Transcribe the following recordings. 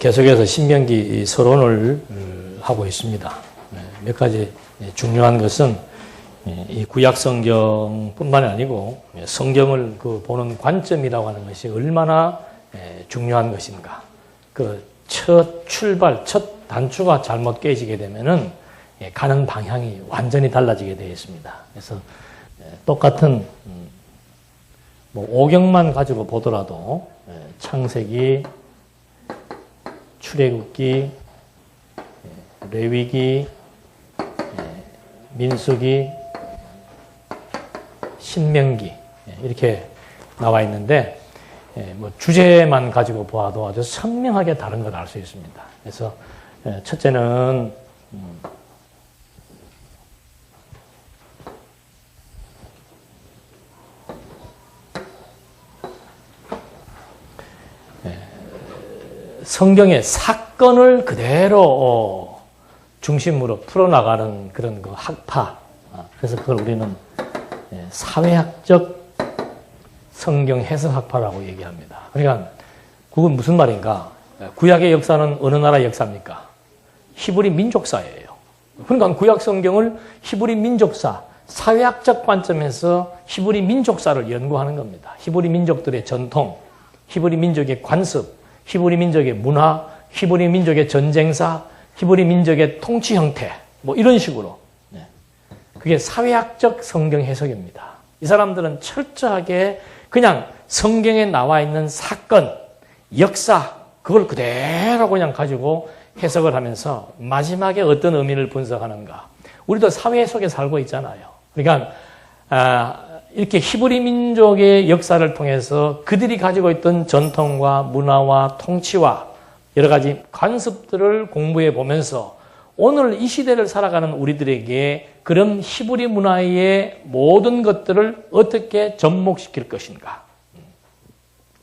계속해서 신명기 서론을 하고 있습니다. 몇 가지 중요한 것은 이 구약 성경뿐만이 아니고 성경을 보는 관점이라고 하는 것이 얼마나 중요한 것인가. 그 첫 출발, 첫 단추가 잘못 깨지게 되면은 가는 방향이 완전히 달라지게 되어 있습니다. 그래서 똑같은 오경만 가지고 보더라도 창세기, 출애굽기, 레위기, 민수기, 신명기 이렇게 나와 있는데 주제만 가지고 보아도 아주 선명하게 다른 걸 알 수 있습니다. 그래서 첫째는 성경의 사건을 그대로 중심으로 풀어나가는 그런 그 학파. 그래서 그걸 우리는 사회학적 성경 해석학파라고 얘기합니다. 그러니까 그건 무슨 말인가? 구약의 역사는 어느 나라 역사입니까? 히브리 민족사예요. 그러니까 구약 성경을 히브리 민족사, 사회학적 관점에서 히브리 민족사를 연구하는 겁니다. 히브리 민족들의 전통, 히브리 민족의 관습, 히브리 민족의 문화, 히브리 민족의 전쟁사, 히브리 민족의 통치 형태, 이런 식으로. 그게 사회학적 성경 해석입니다. 이 사람들은 철저하게 그냥 성경에 나와 있는 사건, 역사, 그걸 그대로 그냥 가지고 해석을 하면서 마지막에 어떤 의미를 분석하는가. 우리도 사회 속에 살고 있잖아요. 그러니까 이렇게 히브리 민족의 역사를 통해서 그들이 가지고 있던 전통과 문화와 통치와 여러 가지 관습들을 공부해 보면서 오늘 이 시대를 살아가는 우리들에게 그런 히브리 문화의 모든 것들을 어떻게 접목시킬 것인가.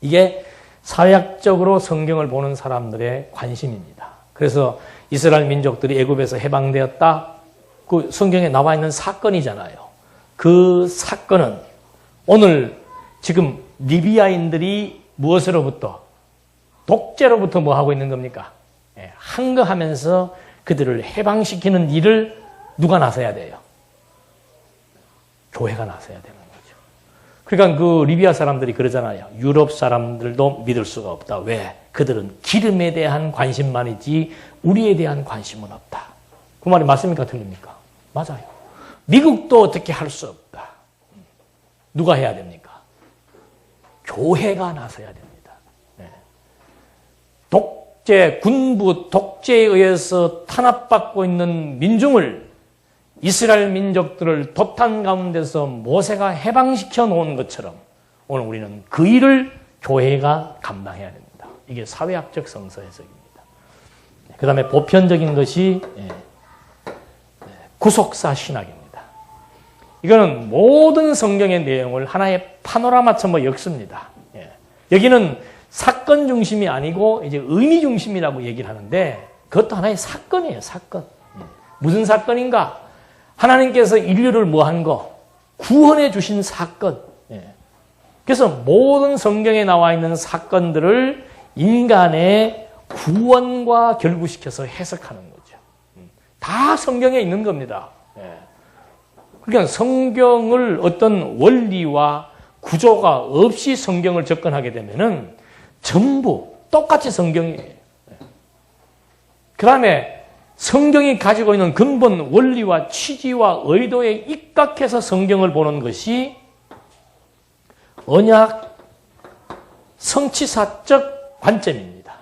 이게 사회학적으로 성경을 보는 사람들의 관심입니다. 그래서 이스라엘 민족들이 애굽에서 해방되었다. 그 성경에 나와 있는 사건이잖아요. 그 사건은 오늘 지금 리비아인들이 무엇으로부터 독재로부터 뭐 하고 있는 겁니까? 항거하면서 그들을 해방시키는 일을 누가 나서야 돼요? 교회가 나서야 되는 거죠. 그러니까 그 리비아 사람들이 그러잖아요. 유럽 사람들도 믿을 수가 없다. 왜? 그들은 기름에 대한 관심만이지 우리에 대한 관심은 없다. 그 말이 맞습니까? 틀립니까? 맞아요. 미국도 어떻게 할 수 없다. 누가 해야 됩니까? 교회가 나서야 됩니다. 독재, 군부, 독재에 의해서 탄압받고 있는 민중을 이스라엘 민족들을 도탄 가운데서 모세가 해방시켜 놓은 것처럼 오늘 우리는 그 일을 교회가 감당해야 됩니다. 이게 사회학적 성서 해석입니다. 그 다음에 보편적인 것이 구속사 신학입니다. 이거는 모든 성경의 내용을 하나의 파노라마처럼 엮습니다. 여기는 사건 중심이 아니고 이제 의미 중심이라고 얘기를 하는데 그것도 하나의 사건이에요. 사건. 무슨 사건인가? 하나님께서 인류를 뭐한 거? 구원해 주신 사건. 그래서 모든 성경에 나와 있는 사건들을 인간의 구원과 결부시켜서 해석하는 거죠. 다 성경에 있는 겁니다. 그러니까 성경을 어떤 원리와 구조가 없이 성경을 접근하게 되면은 전부 똑같이 성경이에요. 그 다음에 성경이 가지고 있는 근본 원리와 취지와 의도에 입각해서 성경을 보는 것이 언약 성취사적 관점입니다.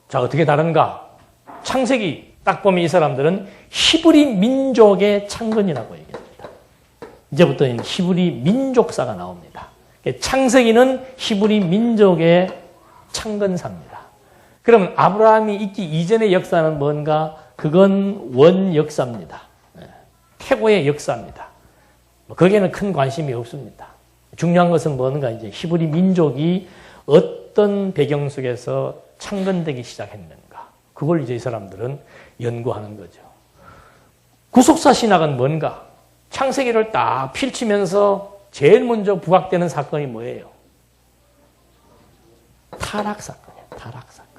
자, 어떻게 다른가? 창세기 딱 보면 이 사람들은 히브리 민족의 창건이라고 얘기합니다. 이제부터는 히브리 민족사가 나옵니다. 창세기는 히브리 민족의 창건사입니다. 그럼 아브라함이 있기 이전의 역사는 뭔가? 그건 원역사입니다. 태고의 역사입니다. 거기에는 큰 관심이 없습니다. 중요한 것은 뭔가 이제 히브리 민족이 어떤 배경 속에서 창건되기 시작했는가. 그걸 이제 이 사람들은 연구하는 거죠. 구속사 신학은 뭔가? 창세기를 딱 펼치면서 제일 먼저 부각되는 사건이 뭐예요? 타락 사건이에요. 타락 사건.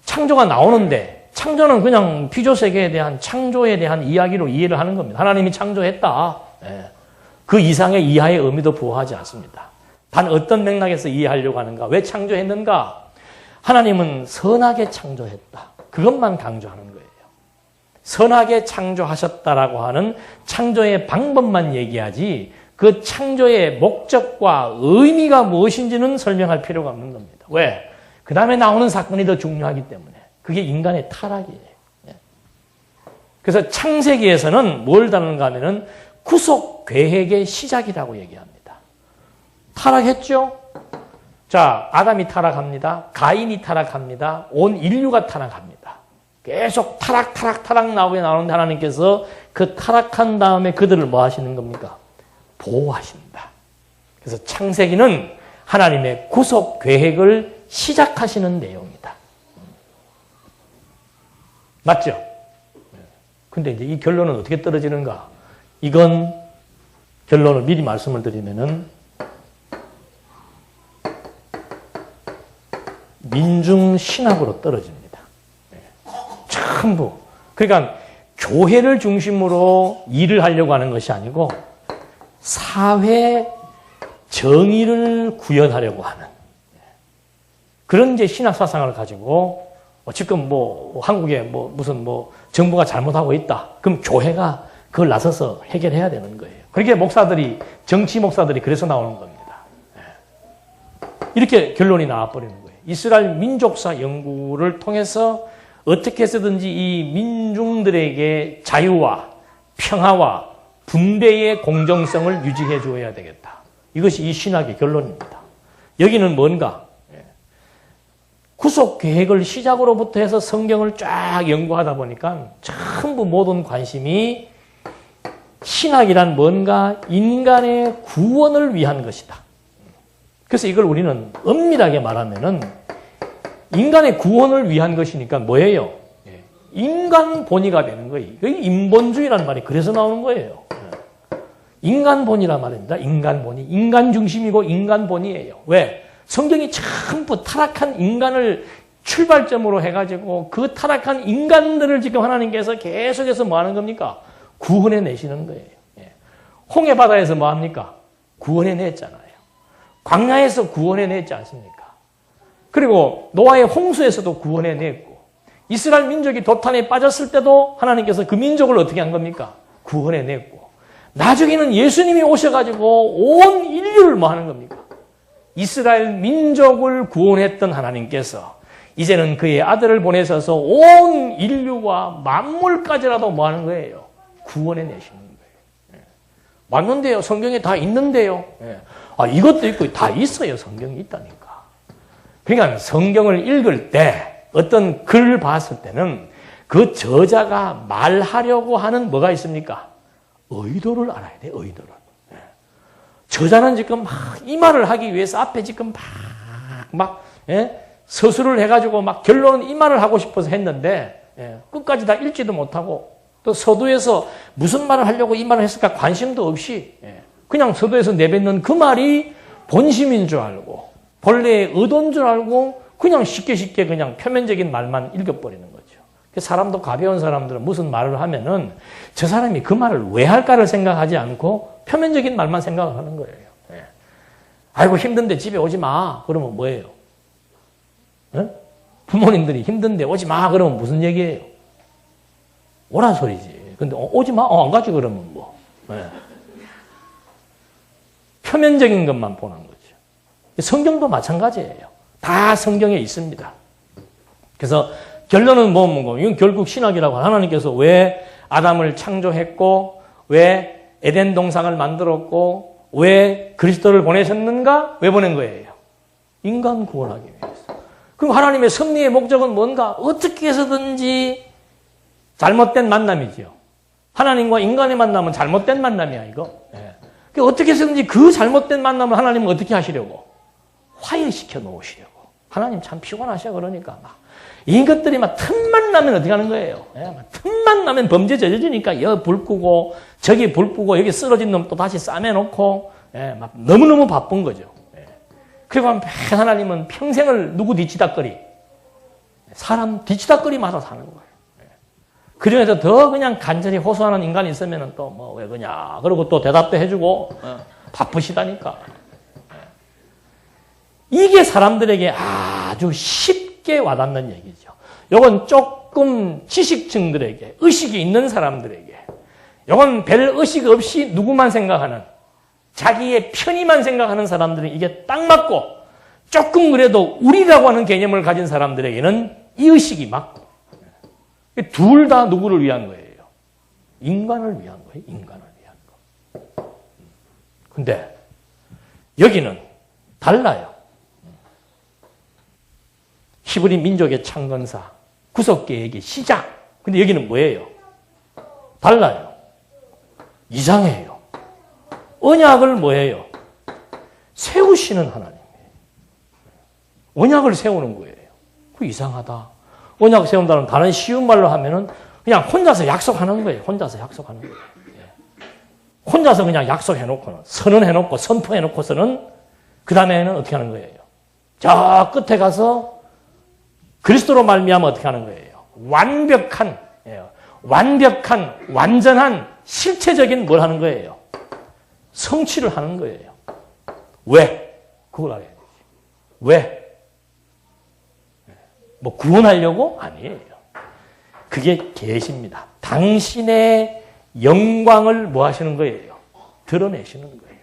창조가 나오는데 창조는 그냥 피조세계에 대한 창조에 대한 이야기로 이해를 하는 겁니다. 하나님이 창조했다. 그 이상의 이하의 의미도 부호하지 않습니다. 단 어떤 맥락에서 이해하려고 하는가? 왜 창조했는가? 하나님은 선하게 창조했다. 그것만 강조하는 거예요. 선하게 창조하셨다라고 하는 창조의 방법만 얘기하지 그 창조의 목적과 의미가 무엇인지는 설명할 필요가 없는 겁니다. 왜? 그 다음에 나오는 사건이 더 중요하기 때문에. 그게 인간의 타락이에요. 그래서 창세기에서는 뭘 다루는가 하면은 구속 계획의 시작이라고 얘기합니다. 타락했죠? 자, 아담이 타락합니다. 가인이 타락합니다. 온 인류가 타락합니다. 계속 타락 나오는데 하나님께서 그 타락한 다음에 그들을 뭐 하시는 겁니까? 보호하신다. 그래서 창세기는 하나님의 구속 계획을 시작하시는 내용이다. 맞죠? 근데 이제 이 결론은 어떻게 떨어지는가? 이건 결론을 미리 말씀을 드리면은 민중신학으로 떨어집니다. 전부. 그러니까 교회를 중심으로 일을 하려고 하는 것이 아니고 사회 정의를 구현하려고 하는 그런 이제 신학 사상을 가지고 지금 뭐 한국에 무슨 정부가 잘못하고 있다. 그럼 교회가 그걸 나서서 해결해야 되는 거예요. 그렇게 정치 목사들이 그래서 나오는 겁니다. 이렇게 결론이 나와버리는 거예요. 이스라엘 민족사 연구를 통해서 어떻게 해서든지 이 민중들에게 자유와 평화와 분배의 공정성을 유지해 주어야 되겠다. 이것이 이 신학의 결론입니다. 여기는 뭔가? 구속 계획을 시작으로부터 해서 성경을 쫙 연구하다 보니까 전부 모든 관심이 신학이란 뭔가 인간의 구원을 위한 것이다. 그래서 이걸 우리는 엄밀하게 말하면은 인간의 구원을 위한 것이니까 뭐예요? 인간 본위가 되는 거예요. 인본주의라는 말이 그래서 나오는 거예요. 인간 본위란 말입니다. 인간 본위. 인간 중심이고 인간 본위예요. 왜? 성경이 전부 타락한 인간을 출발점으로 해가지고 그 타락한 인간들을 지금 하나님께서 계속해서 뭐 하는 겁니까? 구원해 내시는 거예요. 홍해바다에서 뭐 합니까? 구원해 냈잖아요. 광야에서 구원해 냈지 않습니까? 그리고 노아의 홍수에서도 구원해 냈고 이스라엘 민족이 도탄에 빠졌을 때도 하나님께서 그 민족을 어떻게 한 겁니까? 구원해 냈고 나중에는 예수님이 오셔가지고 온 인류를 뭐 하는 겁니까? 이스라엘 민족을 구원했던 하나님께서 이제는 그의 아들을 보내셔서 온 인류와 만물까지라도 뭐 하는 거예요? 구원해 내시는 거예요. 맞는데요. 성경에 다 있는데요. 이것도 있고 다 있어요. 성경이 있다니까. 그러니까 성경을 읽을 때 어떤 글을 봤을 때는 그 저자가 말하려고 하는 뭐가 있습니까? 의도를 알아야 돼. 의도를. 저자는 지금 이 말을 하기 위해서 앞에 지금 서술을 해가지고 결론은 이 말을 하고 싶어서 했는데 끝까지 다 읽지도 못하고 또 서두에서 무슨 말을 하려고 이 말을 했을까 관심도 없이 그냥 서두에서 내뱉는 그 말이 본심인 줄 알고 본래의 의도인 줄 알고 그냥 쉽게 그냥 표면적인 말만 읽어버리는 거죠. 사람도 가벼운 사람들은 무슨 말을 하면은 저 사람이 그 말을 왜 할까를 생각하지 않고 표면적인 말만 생각하는 거예요. 아이고 힘든데 집에 오지 마. 그러면 뭐예요? 부모님들이 힘든데 오지 마. 그러면 무슨 얘기예요? 오란 소리지. 근데 오지 마. 안 가지 그러면 뭐. 표면적인 것만 보는 거죠. 성경도 마찬가지예요. 다 성경에 있습니다. 그래서 결론은 뭐고? 이건 결국 신학이라고 하나님께서 왜 아담을 창조했고 왜 에덴 동상을 만들었고 왜 그리스도를 보내셨는가? 왜 보낸 거예요? 인간 구원하기 위해서. 그럼 하나님의 섭리의 목적은 뭔가? 어떻게 해서든지 잘못된 만남이지요. 하나님과 인간의 만남은 잘못된 만남이야 이거. 어떻게 해서든지 그 잘못된 만남을 하나님은 어떻게 하시려고? 화해시켜 놓으시려고. 하나님 참 피곤하셔. 그러니까 이것들이 틈만 나면 어떻게 하는 거예요? 틈만 나면 범죄 저지르니까 여기 불 끄고 저기 불 끄고 여기 쓰러진 놈 또 다시 싸매놓고 너무너무 바쁜 거죠. 그리고 하나님은 평생을 누구 뒤치다거리? 사람 뒤치다거리마다 사는 거예요. 그 중에서 더 그냥 간절히 호소하는 인간이 있으면 또 뭐 왜 그냐. 그러고 또 대답도 해주고 바쁘시다니까. 이게 사람들에게 아주 쉽게 와닿는 얘기죠. 이건 조금 지식층들에게, 의식이 있는 사람들에게, 이건 별 의식 없이 누구만 생각하는, 자기의 편의만 생각하는 사람들은 이게 딱 맞고, 조금 그래도 우리라고 하는 개념을 가진 사람들에게는 이 의식이 맞고, 둘 다 누구를 위한 거예요? 인간을 위한 거예요. 인간을 위한 거. 근데 여기는 달라요. 히브리 민족의 창건사, 구속계획의 시작. 근데 여기는 뭐예요? 달라요. 이상해요. 언약을 뭐예요? 세우시는 하나님이에요. 언약을 세우는 거예요. 그 이상하다. 언약 세운다는 다른 쉬운 말로 하면은 그냥 혼자서 약속하는 거예요. 혼자서 약속하는 거예요. 혼자서 그냥 약속해놓고는, 선언해놓고, 선포해놓고서는 그 다음에는 어떻게 하는 거예요? 저 끝에 가서 그리스도로 말미암아 어떻게 하는 거예요? 완벽한, 완전한, 실체적인 뭘 하는 거예요? 성취를 하는 거예요. 왜? 그걸 알아야 되지. 왜? 뭐 구원하려고? 아니에요. 그게 계시입니다. 당신의 영광을 뭐 하시는 거예요? 드러내시는 거예요.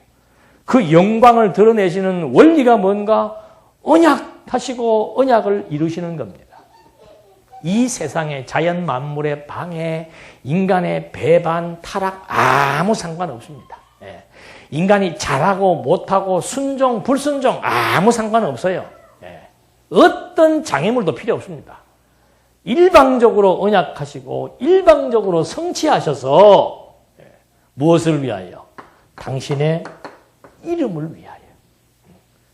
그 영광을 드러내시는 원리가 뭔가? 언약하시고 언약을 이루시는 겁니다. 이 세상의 자연 만물의 방해, 인간의 배반, 타락 아무 상관없습니다. 인간이 잘하고 못하고 순종, 불순종 아무 상관없어요. 어떤 장애물도 필요 없습니다. 일방적으로 언약하시고 일방적으로 성취하셔서 무엇을 위하여? 당신의 이름을 위하여.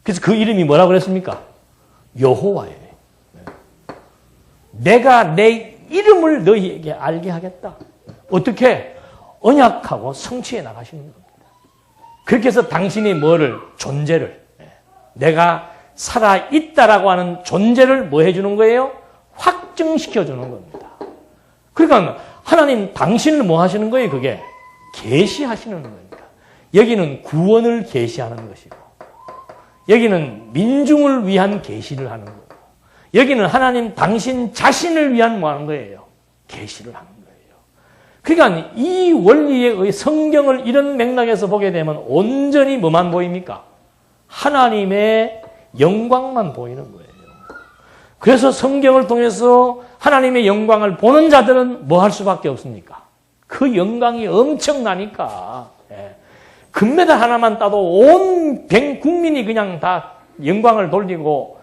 그래서 그 이름이 뭐라고 그랬습니까? 여호와예요. 내가 내 이름을 너희에게 알게 하겠다. 어떻게? 언약하고 성취해 나가시는 겁니다. 그렇게 해서 당신이 뭐를? 존재를. 내가 살아있다라고 하는 존재를 뭐 해주는 거예요? 확증시켜주는 겁니다. 그러니까 하나님 당신을 뭐 하시는 거예요? 그게 계시하시는 겁니다. 여기는 구원을 계시하는 것이고 여기는 민중을 위한 계시를 하는 거고 여기는 하나님 당신 자신을 위한 뭐 하는 거예요? 계시를 하는 거예요. 그러니까 이 원리의 성경을 이런 맥락에서 보게 되면 온전히 뭐만 보입니까? 하나님의 영광만 보이는 거예요. 그래서 성경을 통해서 하나님의 영광을 보는 자들은 뭐 할 수밖에 없습니까? 그 영광이 엄청나니까. 금메달 하나만 따도 온 국민이 그냥 다 영광을 돌리고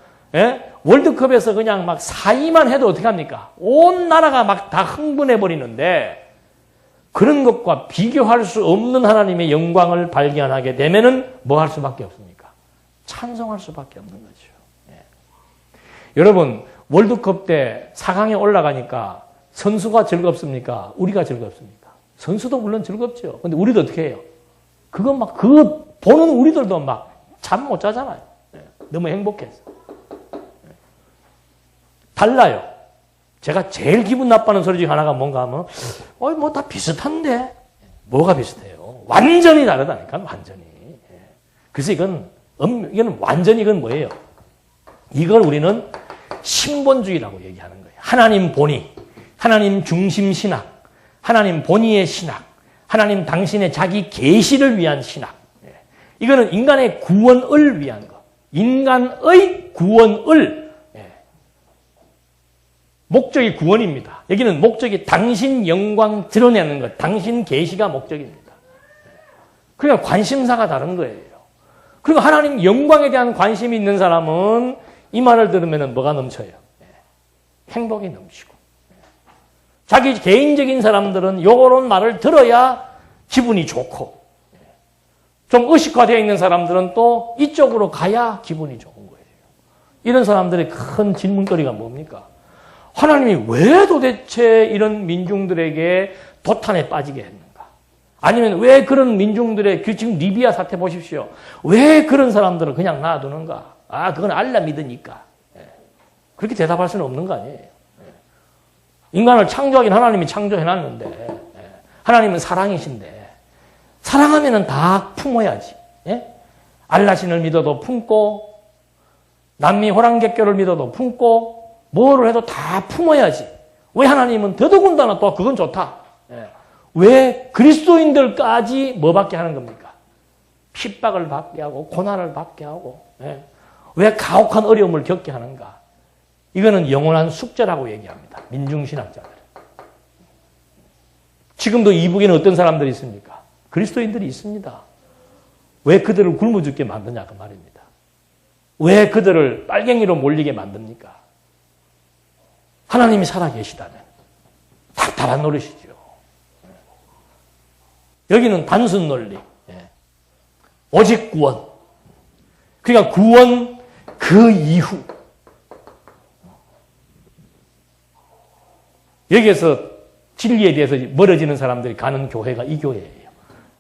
월드컵에서 그냥 막 사의만 해도 어떻게 합니까? 온 나라가 막 다 흥분해 버리는데 그런 것과 비교할 수 없는 하나님의 영광을 발견하게 되면은 뭐 할 수밖에 없습니까? 찬송할 수밖에 없는 거죠. 여러분 월드컵 때 4강에 올라가니까 선수가 즐겁습니까? 우리가 즐겁습니까? 선수도 물론 즐겁죠. 근데 우리도 어떻게 해요? 그거 보는 우리들도 막 잠 못 자잖아요. 너무 행복해서. 달라요. 제가 제일 기분 나빠하는 소리 중에 하나가 뭔가 하면, 뭐 다 비슷한데? 뭐가 비슷해요? 완전히 다르다니까, 완전히. 그래서 이건 완전히 이건 뭐예요? 이걸 우리는 신본주의라고 얘기하는 거예요. 하나님 본의, 하나님 중심 신학, 하나님 본의의 신학, 하나님 당신의 자기 계시를 위한 신학. 이거는 인간의 구원을 위한 거. 인간의 구원을. 목적이 구원입니다. 여기는 목적이 당신 영광 드러내는 것, 당신 계시가 목적입니다. 그러니까 관심사가 다른 거예요. 그리고 하나님 영광에 대한 관심이 있는 사람은 이 말을 들으면 뭐가 넘쳐요? 행복이 넘치고. 자기 개인적인 사람들은 요런 말을 들어야 기분이 좋고 좀 의식화되어 있는 사람들은 또 이쪽으로 가야 기분이 좋은 거예요. 이런 사람들의 큰 질문거리가 뭡니까? 하나님이 왜 도대체 이런 민중들에게 도탄에 빠지게 했는가? 아니면 왜 그런 민중들의 지금 리비아 사태 보십시오. 왜 그런 사람들을 그냥 놔두는가? 아, 그건 알라 믿으니까. 그렇게 대답할 수는 없는 거 아니에요. 인간을 창조하긴 하나님이 창조해놨는데, 하나님은 사랑이신데, 사랑하면은 다 품어야지. 알라신을 믿어도 품고, 남미 호랑객교를 믿어도 품고, 뭐를 해도 다 품어야지. 왜 하나님은 더더군다나 또 그건 좋다. 왜 그리스도인들까지 뭐 받게 하는 겁니까? 핍박을 받게 하고, 고난을 받게 하고, 왜 가혹한 어려움을 겪게 하는가? 이거는 영원한 숙제라고 얘기합니다. 민중신학자들. 지금도 이북에는 어떤 사람들이 있습니까? 그리스도인들이 있습니다. 왜 그들을 굶어 죽게 만드냐 그 말입니다. 왜 그들을 빨갱이로 몰리게 만듭니까? 하나님이 살아계시다면 답답한 노릇이죠. 여기는 단순 논리. 오직 구원. 그러니까 구원 그 이후. 여기에서 진리에 대해서 멀어지는 사람들이 가는 교회가 이 교회예요.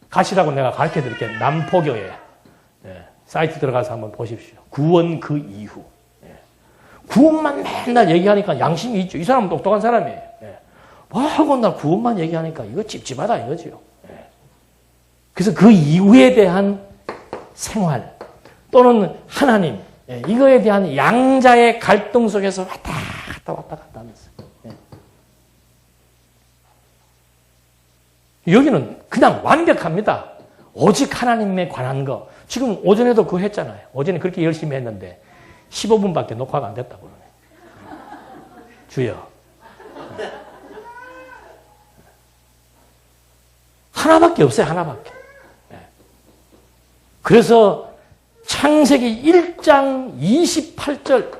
가시라고 내가 가르쳐 드릴게요. 남포교회. 사이트 들어가서 한번 보십시오. 구원 그 이후. 구원만 맨날 얘기하니까 양심이 있죠. 이 사람은 똑똑한 사람이에요. 뭐 하고 나 구원만 얘기하니까 이거 찝찝하다 이거죠. 그래서 그 이후에 대한 생활 또는 하나님 이거에 대한 양자의 갈등 속에서 왔다 갔다 하면서 여기는 그냥 완벽합니다. 오직 하나님에 관한 거. 지금 오전에도 그거 했잖아요. 오전에 그렇게 열심히 했는데 15분밖에 녹화가 안 됐다고 그러네. 주여. 하나밖에 없어요. 하나밖에. 그래서 창세기 1장 28절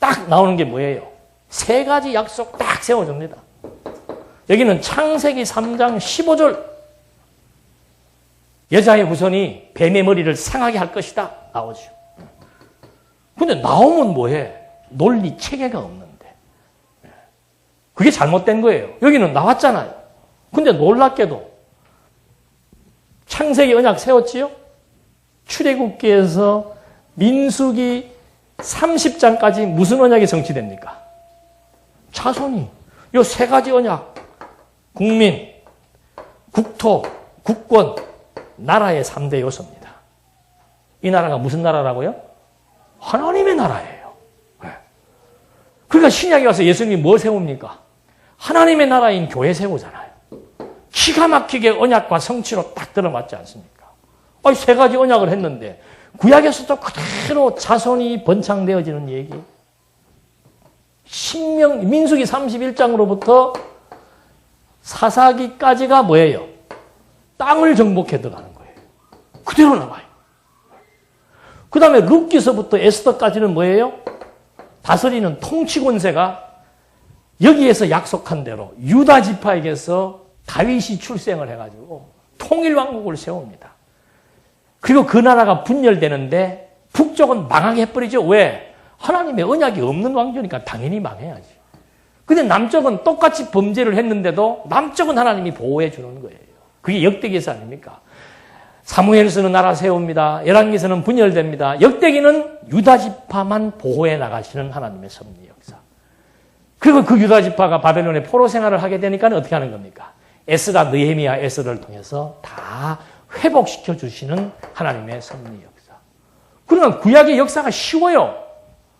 딱 나오는 게 뭐예요? 세 가지 약속 딱 세워줍니다. 여기는 창세기 3장 15절 여자의 후손이 뱀의 머리를 상하게 할 것이다 나오죠. 근데 나오면 뭐해? 논리 체계가 없는데. 그게 잘못된 거예요. 여기는 나왔잖아요. 근데 놀랍게도 창세기 언약 세웠지요? 출애굽기에서 민수기 30장까지 무슨 언약이 성취됩니까? 자손이. 이 세 가지 언약. 국민, 국토, 국권, 나라의 3대 요소입니다. 이 나라가 무슨 나라라고요? 하나님의 나라예요. 그러니까 신약에 와서 예수님이 뭘 세웁니까? 하나님의 나라인 교회 세우잖아요. 기가 막히게 언약과 성취로 딱 들어맞지 않습니까? 아니, 세 가지 언약을 했는데 구약에서도 그대로 자손이 번창되어지는 얘기. 민수기 31장으로부터 사사기까지가 뭐예요? 땅을 정복해 들어가는 거예요. 그대로 나와요. 그 다음에 룻기서부터 에스더까지는 뭐예요? 다스리는 통치 권세가 여기에서 약속한 대로 유다 지파에게서 다윗이 출생을 해가지고 통일왕국을 세웁니다. 그리고 그 나라가 분열되는데 북쪽은 망하게 해버리죠. 왜? 하나님의 언약이 없는 왕조니까 당연히 망해야지. 근데 남쪽은 똑같이 범죄를 했는데도 남쪽은 하나님이 보호해 주는 거예요. 그게 역대기에서 아닙니까? 사무엘서는 나라 세웁니다. 열왕기서는 분열됩니다. 역대기는 유다 지파만 보호해 나가시는 하나님의 섭리 역사. 그리고 그 유다 지파가 바벨론의 포로 생활을 하게 되니까 어떻게 하는 겁니까? 에스라, 느헤미야, 에스라를 통해서 다 회복시켜 주시는 하나님의 섭리 역사. 그러나 구약의 역사가 쉬워요.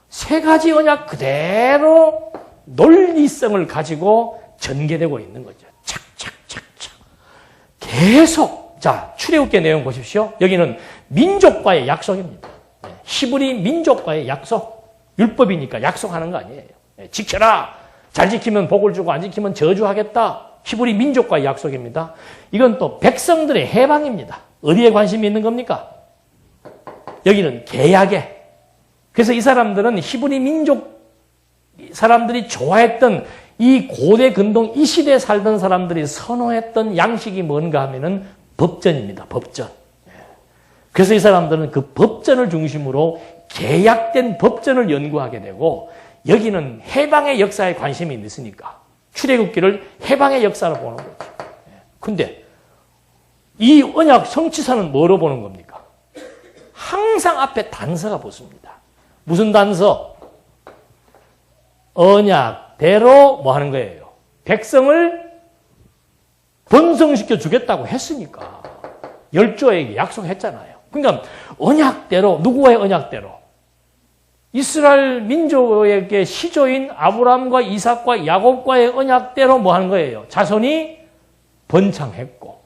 세 가지 언약 그대로 논리성을 가지고 전개되고 있는 거죠. 착착착착. 계속. 자, 출애굽기 내용 보십시오. 여기는 민족과의 약속입니다. 히브리 민족과의 약속. 율법이니까 약속하는 거 아니에요. 지켜라. 잘 지키면 복을 주고 안 지키면 저주하겠다. 히브리 민족과의 약속입니다. 이건 또 백성들의 해방입니다. 어디에 관심이 있는 겁니까? 여기는 계약에. 그래서 이 사람들은 히브리 민족 사람들이 좋아했던 이 고대 근동 이 시대에 살던 사람들이 선호했던 양식이 뭔가 하면은 법전입니다. 법전. 그래서 이 사람들은 그 법전을 중심으로 계약된 법전을 연구하게 되고 여기는 해방의 역사에 관심이 있으니까 출애굽기를 해방의 역사로 보는 거죠. 근데 이 언약 성취사는 뭐로 보는 겁니까? 항상 앞에 단서가 붙습니다. 무슨 단서? 언약대로 뭐 하는 거예요? 백성을 번성시켜 주겠다고 했으니까. 열조에게 약속했잖아요. 그러니까 언약대로, 누구와의 언약대로? 이스라엘 민족에게 시조인 아브라함과 이삭과 야곱과의 언약대로 뭐 하는 거예요? 자손이 번창했고,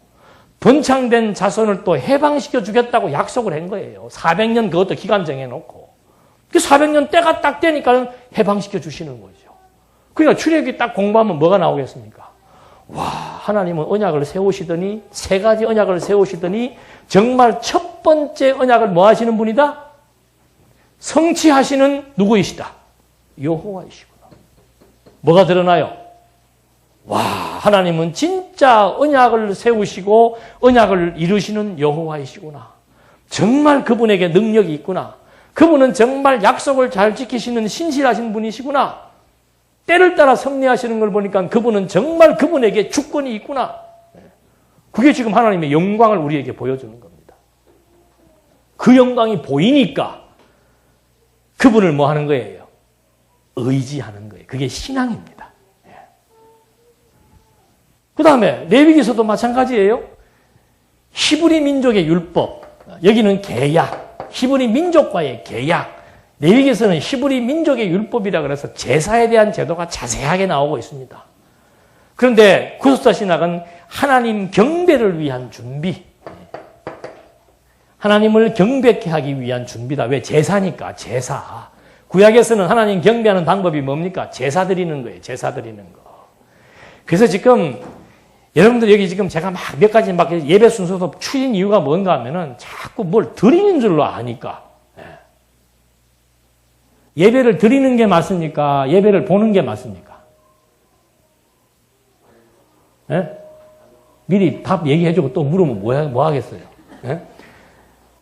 번창된 자손을 또 해방시켜 주겠다고 약속을 한 거예요. 400년 그것도 기간 정해놓고. 그 400년 때가 딱 되니까 해방시켜 주시는 거죠. 그러니까 출애굽기 딱 공부하면 뭐가 나오겠습니까? 와, 하나님은 언약을 세우시더니, 3가지 언약을 세우시더니, 정말 첫 번째 언약을 뭐 하시는 분이다? 성취하시는 누구이시다? 여호와이시구나. 뭐가 드러나요? 와, 하나님은 진짜 언약을 세우시고 언약을 이루시는 여호와이시구나. 정말 그분에게 능력이 있구나. 그분은 정말 약속을 잘 지키시는 신실하신 분이시구나. 때를 따라 섭리하시는 걸 보니까 그분은 정말 그분에게 주권이 있구나. 그게 지금 하나님의 영광을 우리에게 보여주는 겁니다. 그 영광이 보이니까 그분을 뭐 하는 거예요? 의지하는 거예요. 그게 신앙입니다. 그 다음에 레위기서도 마찬가지예요. 히브리 민족의 율법, 여기는 계약, 히브리 민족과의 계약. 레위기서는 히브리 민족의 율법이라 그래서 제사에 대한 제도가 자세하게 나오고 있습니다. 그런데 구속사 신학은 하나님 경배를 위한 준비, 하나님을 경배케 하기 위한 준비다. 왜? 제사니까, 제사. 구약에서는 하나님 경배하는 방법이 뭡니까? 제사 드리는 거예요. 제사 드리는 거. 그래서 지금 여러분들 여기 지금 제가 막 몇 가지 막 예배 순서도 추진 이유가 뭔가 하면은 자꾸 뭘 드리는 줄로 아니까. 예배를 드리는 게 맞습니까? 예배를 보는 게 맞습니까? 예? 미리 답 얘기해주고 또 물으면 뭐 하겠어요? 예?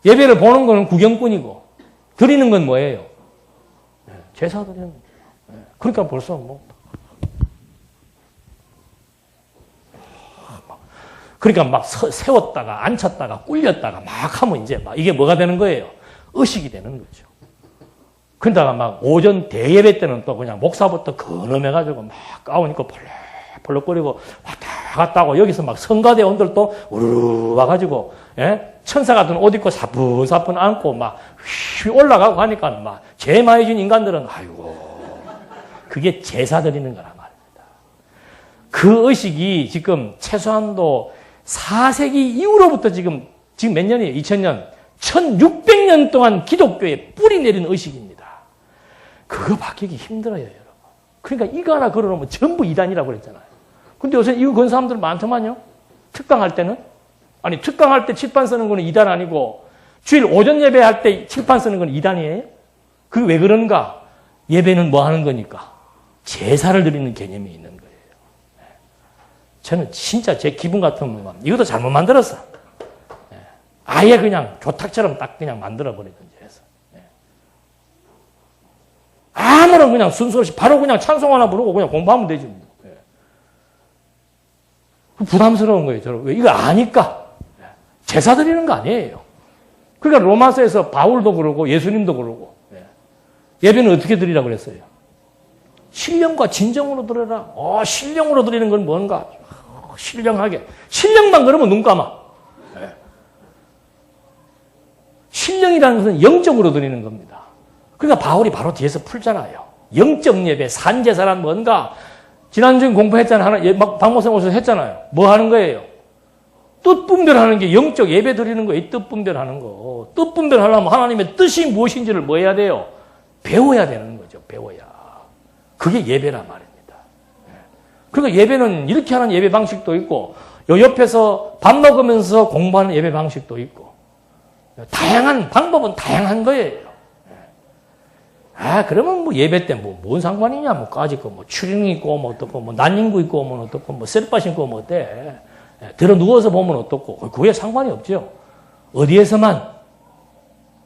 예배를 보는 거는 구경꾼이고, 드리는 건 뭐예요? 예, 제사 드리는 거예요. 예, 그러니까 벌써 뭐. 그러니까 막 세웠다가, 앉혔다가, 꿀렸다가 막 하면 이제 막 이게 뭐가 되는 거예요? 의식이 되는 거죠. 그러다가 막 오전 대예배 때는 또 그냥 목사부터 근엄해가지고 막 가운 입고 벌럭벌럭거리고 왔다 갔다 하고 여기서 막 성가대원들도 우르르 와가지고, 예? 천사 같은 옷 입고 사뿐사뿐 안고 막 휘 올라가고 하니까 막 죄 많이 진 인간들은 아이고, 그게 제사 드리는 거란 말입니다. 그 의식이 지금 최소한도 4세기 이후로부터 지금 몇 년이에요? 2000년. 1600년 동안 기독교에 뿌리 내린 의식입니다. 그거 바뀌기 힘들어요, 여러분. 그러니까 이거 하나 걸어놓으면 전부 이단이라고 그랬잖아요. 근데 요새 이거 건 사람들 많더만요. 특강할 때는. 아니, 특강할 때 칠판 쓰는 거는 이단 아니고 주일 오전 예배할 때 칠판 쓰는 건 이단이에요? 그게 왜 그런가? 예배는 뭐 하는 거니까? 제사를 드리는 개념이 있는 거예요. 저는 진짜 제 기분 같으면 이것도 잘못 만들었어. 아예 그냥 교탁처럼 딱 그냥 만들어버리든지 해서. 아무런 그냥 순서 없이 바로 그냥 찬송 하나 부르고 그냥 공부하면 되지. 부담스러운 거예요. 저는. 왜? 이거 아니까. 제사 드리는 거 아니에요. 그러니까 로마서에서 바울도 그러고 예수님도 그러고. 예배는 어떻게 드리라고 그랬어요? 신령과 진정으로 드려라. 신령으로 드리는 건 뭔가? 신령하게. 신령만 그러면 눈 감아. 신령이라는 것은 영적으로 드리는 겁니다. 그러니까 바울이 바로 뒤에서 풀잖아요. 영적 예배, 산제사란 뭔가? 지난주에 공부했잖아요. 박목생 오셔서 했잖아요. 뭐 하는 거예요? 뜻 분별하는 게 영적 예배 드리는 거예요. 뜻 분별하는 거. 뜻 분별하려면 하나님의 뜻이 무엇인지를 뭐 해야 돼요? 배워야 되는 거죠. 배워야. 그게 예배란 말입니다. 그러니까 예배는 이렇게 하는 예배 방식도 있고, 요 옆에서 밥 먹으면서 공부하는 예배 방식도 있고, 다양한 방법은 다양한 거예요. 그러면 뭐 예배 때 뭔 상관이냐? 뭐 까짓 거, 추링 있고, 뭐 어떻고, 뭐 난닝구 있고, 뭐 어떻고, 뭐 셀바 신고, 뭐 어때? 들어 누워서 보면 어떻고, 그게 상관이 없죠. 어디에서만?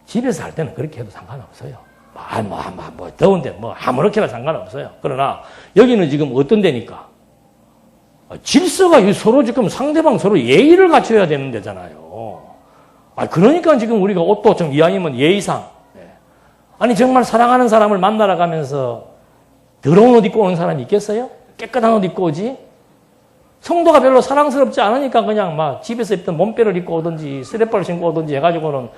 집에서 할 때는 그렇게 해도 상관없어요. 더운데, 아무렇게나 상관없어요. 그러나, 여기는 지금 어떤 데니까? 질서가 서로 지금 상대방 서로 예의를 갖춰야 되는 데잖아요. 그러니까 지금 우리가 옷도 좀 이왕이면 예의상. 아니, 정말 사랑하는 사람을 만나러 가면서 더러운 옷 입고 오는 사람이 있겠어요? 깨끗한 옷 입고 오지? 성도가 별로 사랑스럽지 않으니까 그냥 막 집에서 입던 몸빼를 입고 오든지 스레퍼를 신고 오든지 해가지고는,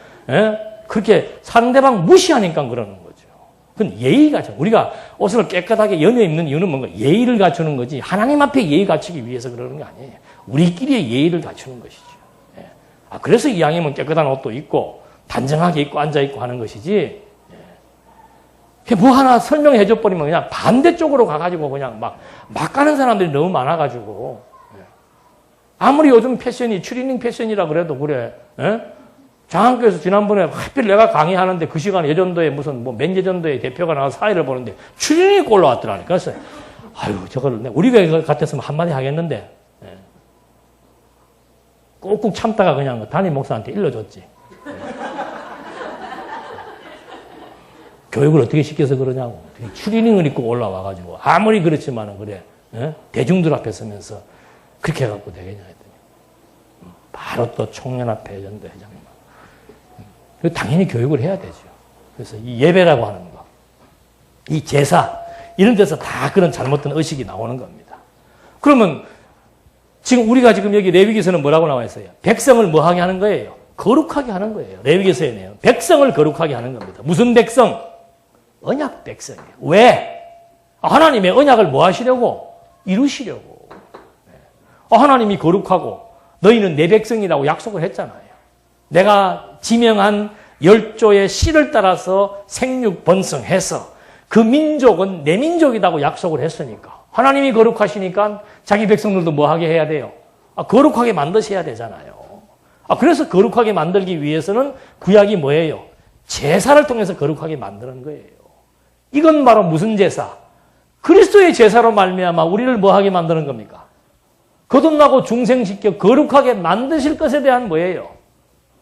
그렇게 상대방 무시하니까 그러는 거죠. 그건 예의가, 우리가 옷을 깨끗하게 연여 입는 이유는 뭔가 예의를 갖추는 거지, 하나님 앞에 예의 갖추기 위해서 그러는 게 아니에요. 우리끼리의 예의를 갖추는 것이죠. 그래서 이왕이면 깨끗한 옷도 입고 단정하게 입고 앉아있고 하는 것이지, 뭐 하나 설명해 줘버리면 그냥 반대쪽으로 가가지고 그냥 막 가는 사람들이 너무 많아가지고, 아무리 요즘 패션이 추리닝 패션이라 그래도 그래, 장학교에서 지난번에 하필 내가 강의하는데 그 시간에 예전도에 무슨 뭐 맨예전도에 대표가 나와서 사회를 보는데 추리닝이 입고 올라왔더라니까. 그래서 아유, 저거를 우리 교회 같았으면 한마디 하겠는데, 꾹꾹 참다가 그냥 담임 목사한테 일러줬지. 교육을 어떻게 시켜서 그러냐고. 추리닝을 입고 올라와가지고 아무리 그렇지만은 그래, 대중들 앞에 서면서 그렇게 해갖고 되겠냐 했더니 바로 또 총연합회 전도 회장님. 당연히 교육을 해야 되죠. 그래서 이 예배라고 하는 거, 이 제사 이런 데서 다 그런 잘못된 의식이 나오는 겁니다. 그러면 지금 우리가 지금 여기 레위기서는 뭐라고 나와 있어요? 백성을 뭐 하게 하는 거예요? 거룩하게 하는 거예요. 레위기서에네요. 백성을 거룩하게 하는 겁니다. 무슨 백성? 언약 백성이에요. 왜? 하나님의 언약을 뭐 하시려고? 이루시려고. 하나님이 거룩하고 너희는 내 백성이라고 약속을 했잖아요. 내가 지명한 10조의 씨를 따라서 생육 번성해서 그 민족은 내 민족이라고 약속을 했으니까 하나님이 거룩하시니까 자기 백성들도 뭐 하게 해야 돼요? 거룩하게 만드셔야 되잖아요. 그래서 거룩하게 만들기 위해서는 구약이 뭐예요? 제사를 통해서 거룩하게 만드는 거예요. 이건 바로 무슨 제사? 그리스도의 제사로 말미암아 우리를 뭐 하게 만드는 겁니까? 거듭나고 중생시켜 거룩하게 만드실 것에 대한 뭐예요?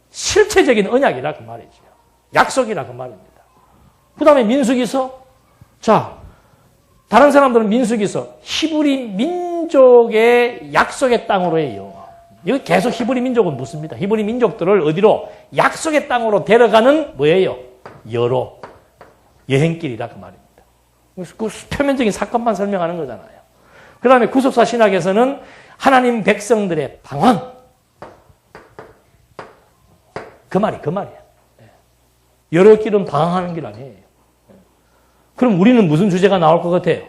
실체적인 언약이라 그 말이죠. 약속이라 그 말입니다. 그 다음에 민수기서. 자, 다른 사람들은 민수기서 히브리 민족의 약속의 땅으로 해요. 여기 계속 히브리 민족은 묻습니다. 히브리 민족들을 어디로? 약속의 땅으로 데려가는 뭐예요? 여행길이라 그 말입니다. 그 표면적인 사건만 설명하는 거잖아요. 그 다음에 구속사 신학에서는 하나님 백성들의 방황. 그 말이에요. 여러 길은 방황하는 길 아니에요. 그럼 우리는 무슨 주제가 나올 것 같아요?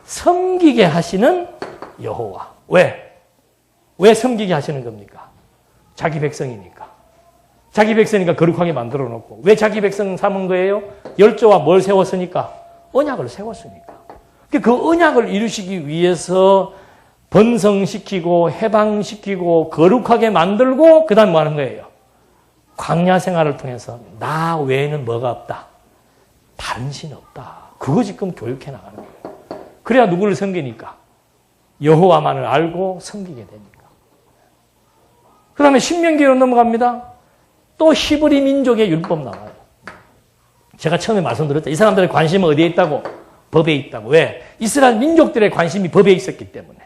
섬기게 하시는 여호와. 왜? 왜 섬기게 하시는 겁니까? 자기 백성이니까. 자기 백성이니까 거룩하게 만들어 놓고. 왜 자기 백성 삼은 거예요? 10조와 뭘 세웠으니까? 언약을 세웠으니까. 그 언약을 이루시기 위해서 번성시키고 해방시키고 거룩하게 만들고 그 다음 뭐 하는 거예요? 광야 생활을 통해서 나 외에는 뭐가 없다? 다른 신 없다. 그거 지금 교육해 나가는 거예요. 그래야 누구를 섬기니까? 여호와만을 알고 섬기게 되니까. 그 다음에 신명기로 넘어갑니다. 또 히브리 민족의 율법 나와요. 제가 처음에 말씀드렸죠. 이 사람들의 관심은 어디에 있다고? 법에 있다고. 왜? 이스라엘 민족들의 관심이 법에 있었기 때문에.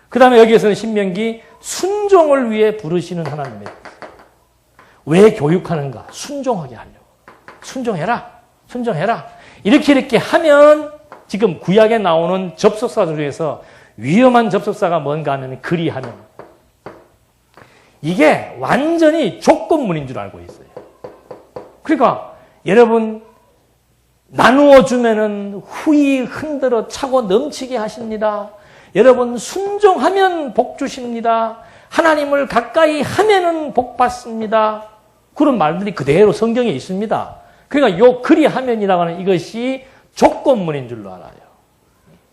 그 다음에 여기에서는 신명기 순종을 위해 부르시는 하나님의. 왜 교육하는가? 순종하게 하려고. 순종해라. 순종해라. 이렇게 하면 지금 구약에 나오는 접속사 중에서 위험한 접속사가 뭔가 하면 그리하면. 이게 완전히 조건문인 줄 알고 있어요. 그러니까 여러분 나누어 주면은 후이 흔들어 차고 넘치게 하십니다. 여러분 순종하면 복 주십니다. 하나님을 가까이 하면은 복 받습니다. 그런 말들이 그대로 성경에 있습니다. 그러니까 요 그리하면이라고 하는 이것이 조건문인 줄로 알아요.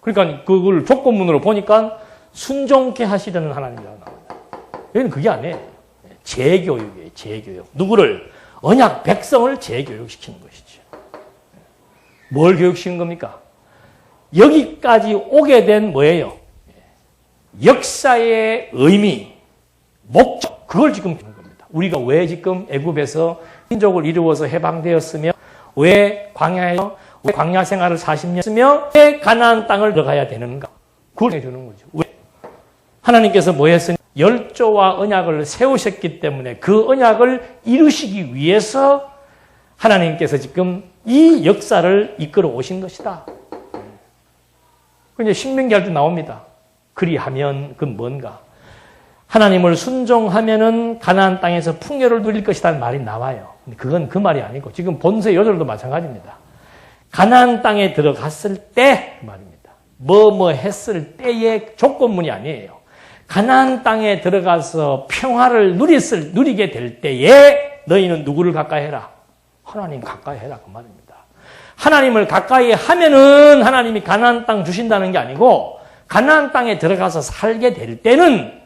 그러니까 그걸 조건문으로 보니까 순종케 하시려는 하나님이라고 나옵니다. 여기는 그게 아니에요. 재교육이에요. 재교육. 누구를? 언약 백성을 재교육시키는 것이죠. 뭘 교육시키는 겁니까? 여기까지 오게 된 뭐예요? 역사의 의미, 목적, 그걸 지금 보는 겁니다. 우리가 왜 지금 애굽에서 민족을 이루어서 해방되었으며, 왜 광야에서, 왜 광야 생활을 40년 했으며, 왜 가나안 땅을 들어가야 되는가? 그걸 해주는 거죠. 왜? 하나님께서 뭐 했으니? 열조와 언약을 세우셨기 때문에 그 언약을 이루시기 위해서 하나님께서 지금 이 역사를 이끌어 오신 것이다. 이제 신명기 할 때 나옵니다. 그리하면 그 뭔가? 하나님을 순종하면은 가나안 땅에서 풍요를 누릴 것이라는 말이 나와요. 근데 그건 그 말이 아니고 지금 본서의 요절도 마찬가지입니다. 가나안 땅에 들어갔을 때 말입니다. 뭐뭐 했을 때의 조건문이 아니에요. 가나안 땅에 들어가서 평화를 누리게 될 때에 너희는 누구를 가까이 해라? 하나님 가까이 해라 그 말입니다. 하나님을 가까이 하면은 하나님이 가나안 땅 주신다는 게 아니고 가나안 땅에 들어가서 살게 될 때는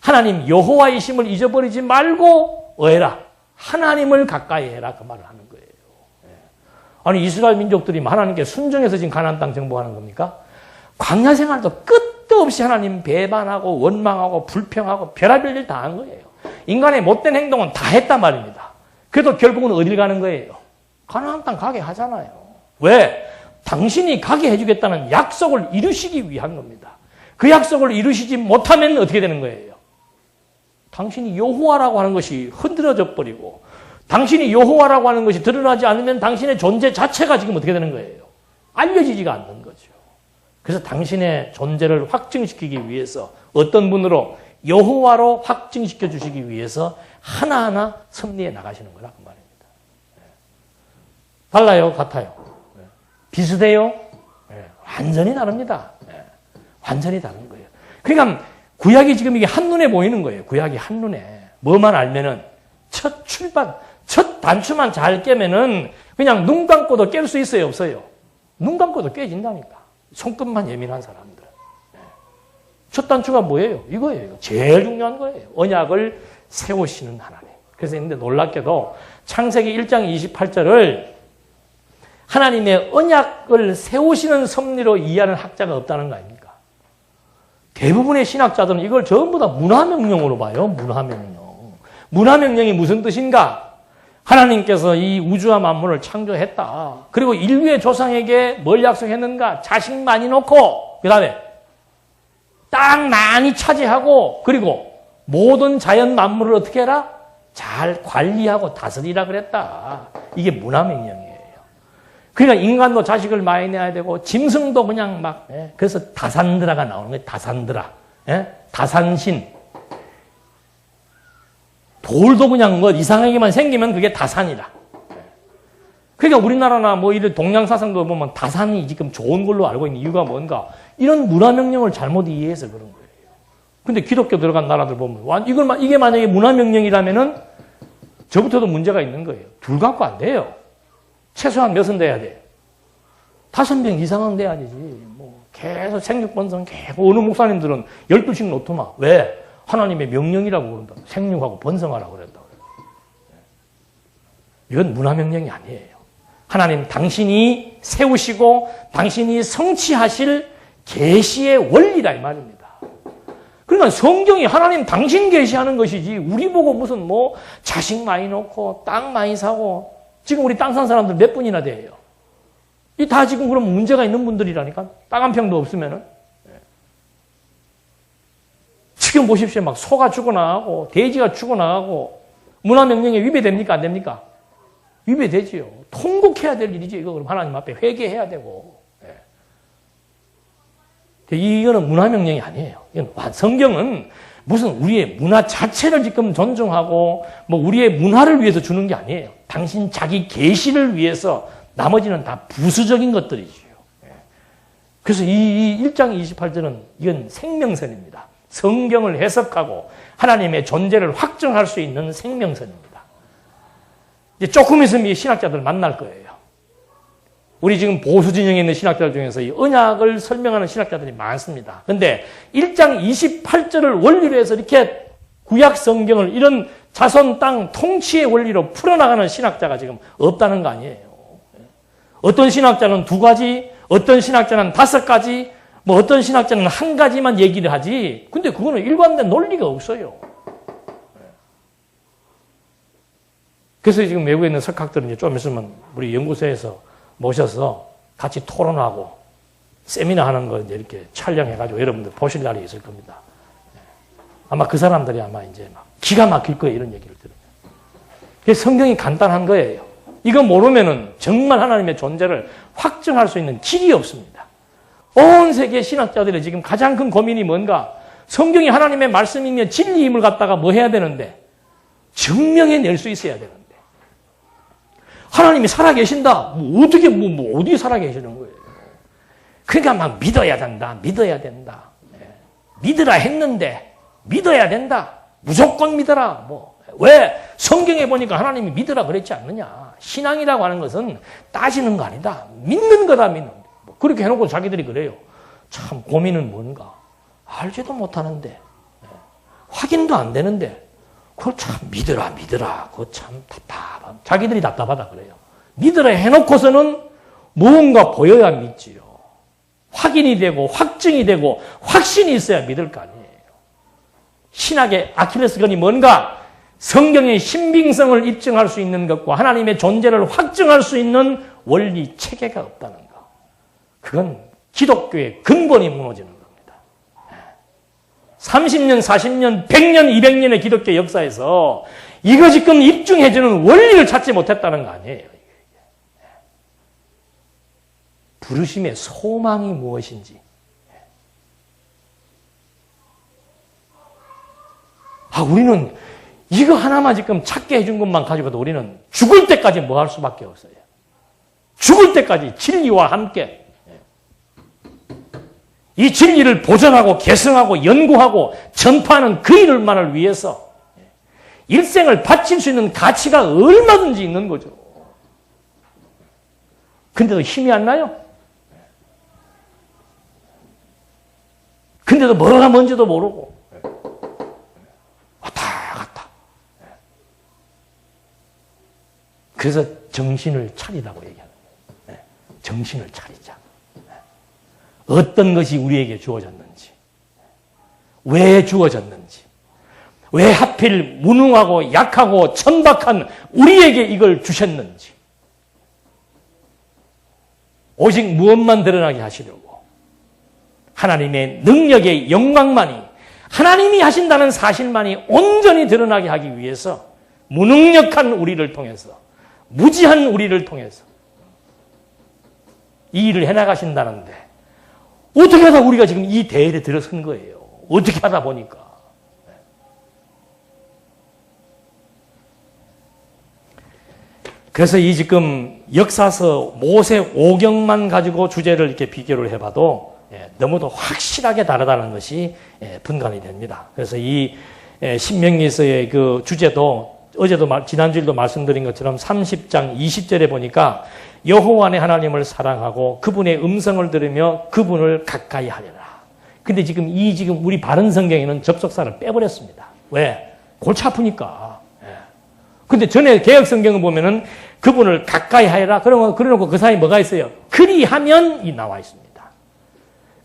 하나님 여호와이심을 잊어버리지 말고 뭐해라? 하나님을 가까이 해라 그 말을 하는 거예요. 아니 이스라엘 민족들이 하나님께 순종해서 지금 가나안 땅 정복하는 겁니까? 광야 생활도 끝도 없이 하나님 배반하고 원망하고 불평하고 별의별 일 다 한 거예요. 인간의 못된 행동은 다 했단 말입니다. 그래도 결국은 어딜 가는 거예요? 가나안 땅 가게 하잖아요. 왜? 당신이 가게 해주겠다는 약속을 이루시기 위한 겁니다. 그 약속을 이루시지 못하면 어떻게 되는 거예요? 당신이 여호와라고 하는 것이 흔들어져 버리고 당신이 여호와라고 하는 것이 드러나지 않으면 당신의 존재 자체가 지금 어떻게 되는 거예요? 알려지지가 않는 거죠. 그래서 당신의 존재를 확증시키기 위해서 어떤 분으로 여호와로 확증시켜 주시기 위해서 하나하나 섭리해 나가시는 거라 그 말입니다. 달라요? 같아요? 비슷해요? 완전히 다릅니다. 완전히 다른 거예요. 그러니까 구약이 지금 이게 한눈에 보이는 거예요. 구약이 한눈에. 뭐만 알면은 첫 단추만 잘 깨면은 그냥 눈 감고도 깰 수 있어요? 없어요? 눈 감고도 깨진다니까. 손끝만 예민한 사람들. 첫 단추가 뭐예요? 이거예요. 제일 중요한 거예요. 언약을 세우시는 하나님. 그래서 근데 놀랍게도 창세기 1장 28절을 하나님의 언약을 세우시는 섭리로 이해하는 학자가 없다는 거 아닙니까? 대부분의 신학자들은 이걸 전부 다 문화명령으로 봐요. 문화명령. 문화명령이 무슨 뜻인가? 하나님께서 이 우주와 만물을 창조했다. 그리고 인류의 조상에게 뭘 약속했는가? 자식 많이 놓고 그 다음에 땅 많이 차지하고 그리고 모든 자연 만물을 어떻게 해라? 잘 관리하고 다스리라 그랬다. 이게 문화명령이에요. 그러니까 인간도 자식을 많이 내야 되고 짐승도 그냥 막 그래서 다산드라가 나오는 거예요. 다산드라. 다산신. 돌도 그냥 뭐 이상하게만 생기면 그게 다산이라. 그러니까 우리나라나 뭐 이런 동양 사상도 보면 다산이 지금 좋은 걸로 알고 있는 이유가 뭔가 이런 문화명령을 잘못 이해해서 그런 거예요. 근데 기독교 들어간 나라들 보면 이게 만약에 문화명령이라면은 저부터도 문제가 있는 거예요. 둘 갖고 안 돼요. 최소한 몇은 돼야 돼? 5명 이상은 돼야 되지. 뭐 계속 생육번성 계속 어느 목사님들은 12씩 놓더만. 왜? 하나님의 명령이라고 그런다. 생육하고 번성하라고 그랬다. 이건 문화명령이 아니에요. 하나님 당신이 세우시고 당신이 성취하실 계시의 원리다 이 말입니다. 그러니까 성경이 하나님 당신 계시하는 것이지 우리 보고 무슨 뭐 자식 많이 놓고 땅 많이 사고 지금 우리 땅 산 사람들 몇 분이나 돼요. 이 다 지금 그럼 문제가 있는 분들이라니까. 땅 한 평도 없으면은. 지금 보십시오. 막 소가 죽어나가고 돼지가 죽어나가고 문화명령에 위배됩니까? 안 됩니까? 위배되지요. 통곡해야 될 일이죠. 이거 그럼 하나님 앞에 회개해야 되고. 이거는 문화명령이 아니에요. 성경은 무슨 우리의 문화 자체를 지금 존중하고 뭐 우리의 문화를 위해서 주는 게 아니에요. 당신 자기 계시를 위해서 나머지는 다 부수적인 것들이지요. 그래서 이 1장 28절은 이건 생명선입니다. 성경을 해석하고 하나님의 존재를 확증할 수 있는 생명선입니다. 이제 조금 있으면 이 신학자들 만날 거예요. 우리 지금 보수 진영에 있는 신학자들 중에서 이 언약을 설명하는 신학자들이 많습니다. 그런데 1장 28절을 원리로 해서 이렇게 구약 성경을 이런 자손 땅 통치의 원리로 풀어나가는 신학자가 지금 없다는 거 아니에요. 어떤 신학자는 2가지, 어떤 신학자는 5가지, 뭐 어떤 신학자는 1가지만 얘기를 하지. 근데 그거는 일관된 논리가 없어요. 그래서 지금 외국에 있는 석학들은 이제 좀 있으면 우리 연구소에서 모셔서 같이 토론하고 세미나 하는 거 이제 이렇게 촬영해가지고 여러분들 보실 날이 있을 겁니다. 아마 그 사람들이 아마 이제 막 기가 막힐 거예요. 이런 얘기를 들으면. 그래서 성경이 간단한 거예요. 이거 모르면은 정말 하나님의 존재를 확증할 수 있는 길이 없습니다. 온 세계 신학자들의 지금 가장 큰 고민이 뭔가? 성경이 하나님의 말씀이며 진리임을 갖다가 뭐 해야 되는데? 증명해낼 수 있어야 되는데. 하나님이 살아계신다. 어떻게, 어디 살아계시는 거예요? 그러니까 막 믿어야 된다. 믿어야 된다. 믿으라 했는데, 믿어야 된다. 무조건 믿어라. 왜? 성경에 보니까 하나님이 믿으라 그랬지 않느냐. 신앙이라고 하는 것은 따지는 거 아니다. 믿는 거다, 믿는 거. 그렇게 해놓고 자기들이 그래요. 참 고민은 뭔가. 알지도 못하는데, 확인도 안 되는데, 그걸 참 믿으라. 그거 참 답답함. 자기들이 답답하다 그래요. 믿으라 해놓고서는 무언가 보여야 믿지요. 확인이 되고, 확증이 되고, 확신이 있어야 믿을 거 아니에요. 신학의 아킬레스건이 뭔가? 성경의 신빙성을 입증할 수 있는 것과 하나님의 존재를 확증할 수 있는 원리 체계가 없다는 것. 그건 기독교의 근본이 무너지는 겁니다. 30년, 40년, 100년, 200년의 기독교 역사에서 이거 지금 입증해주는 원리를 찾지 못했다는 거 아니에요. 부르심의 소망이 무엇인지. 우리는 이거 하나만 지금 찾게 해준 것만 가지고도 우리는 죽을 때까지 뭐 할 수밖에 없어요. 죽을 때까지 진리와 함께 이 진리를 보존하고 개성하고 연구하고 전파하는 그 일만을 위해서 일생을 바칠 수 있는 가치가 얼마든지 있는 거죠. 근데도 힘이 안 나요. 근데도 뭐가 뭔지도 모르고 왔다 갔다. 그래서 정신을 차리라고 얘기하는 거예요. 정신을 차리자. 어떤 것이 우리에게 주어졌는지, 왜 주어졌는지, 왜 하필 무능하고 약하고 천박한 우리에게 이걸 주셨는지, 오직 무엇만 드러나게 하시려고 하나님의 능력의 영광만이, 하나님이 하신다는 사실만이 온전히 드러나게 하기 위해서 무능력한 우리를 통해서, 무지한 우리를 통해서 이 일을 해나가신다는데 어떻게 하다 우리가 지금 이 대열에 들어선 거예요. 어떻게 하다 보니까. 그래서 이 지금 역사서 모세오경만 가지고 주제를 이렇게 비교를 해봐도 너무도 확실하게 다르다는 것이 분간이 됩니다. 그래서 이 신명기서의 그 주제도 어제도 지난주에도 말씀드린 것처럼 30장 20절에 보니까 여호와 내 하나님을 사랑하고 그분의 음성을 들으며 그분을 가까이 하려라. 근데 지금 우리 바른 성경에는 접속사를 빼버렸습니다. 왜? 골치 아프니까. 근데 전에 개혁 성경을 보면은 그분을 가까이 하여라. 그러놓고 그 사이에 뭐가 있어요? 그리하면 이 나와 있습니다.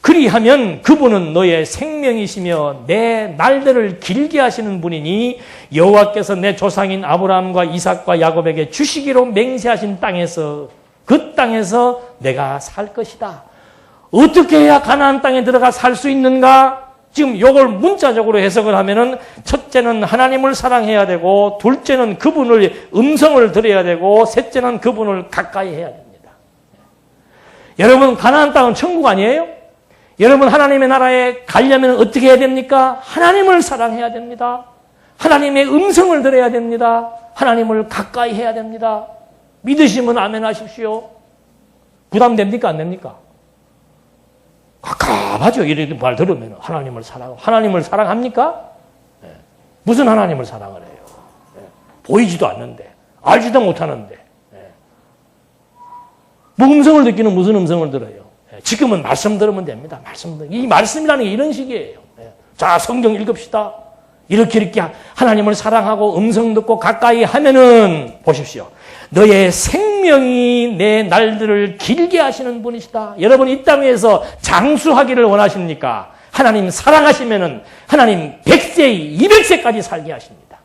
그리하면 그분은 너의 생명이시며 내 날들을 길게 하시는 분이니 여호와께서 내 조상인 아브라함과 이삭과 야곱에게 주시기로 맹세하신 땅에서 그 땅에서 내가 살 것이다. 어떻게 해야 가나안 땅에 들어가 살 수 있는가? 지금 이걸 문자적으로 해석을 하면은 첫째는 하나님을 사랑해야 되고 둘째는 그분을 음성을 들어야 되고 셋째는 그분을 가까이 해야 됩니다. 여러분 가나안 땅은 천국 아니에요? 여러분 하나님의 나라에 가려면 어떻게 해야 됩니까? 하나님을 사랑해야 됩니다. 하나님의 음성을 들어야 됩니다. 하나님을 가까이 해야 됩니다. 믿으시면 아멘 하십시오. 부담됩니까? 안 됩니까? 갑갑하죠. 이런 말 들으면 하나님을 사랑합니까? 네. 무슨 하나님을 사랑을 해요? 네. 보이지도 않는데 알지도 못하는데 뭐 음성을 듣기는 무슨 음성을 들어요? 지금은 말씀 들으면 됩니다. 이 말씀이라는 게 이런 식이에요. 자, 성경 읽읍시다. 이렇게 하나님을 사랑하고 음성 듣고 가까이 하면은 보십시오. 너의 생명이 내 날들을 길게 하시는 분이시다. 여러분 이 땅 위에서 장수하기를 원하십니까? 하나님 사랑하시면은 하나님 100세, 200세까지 살게 하십니다.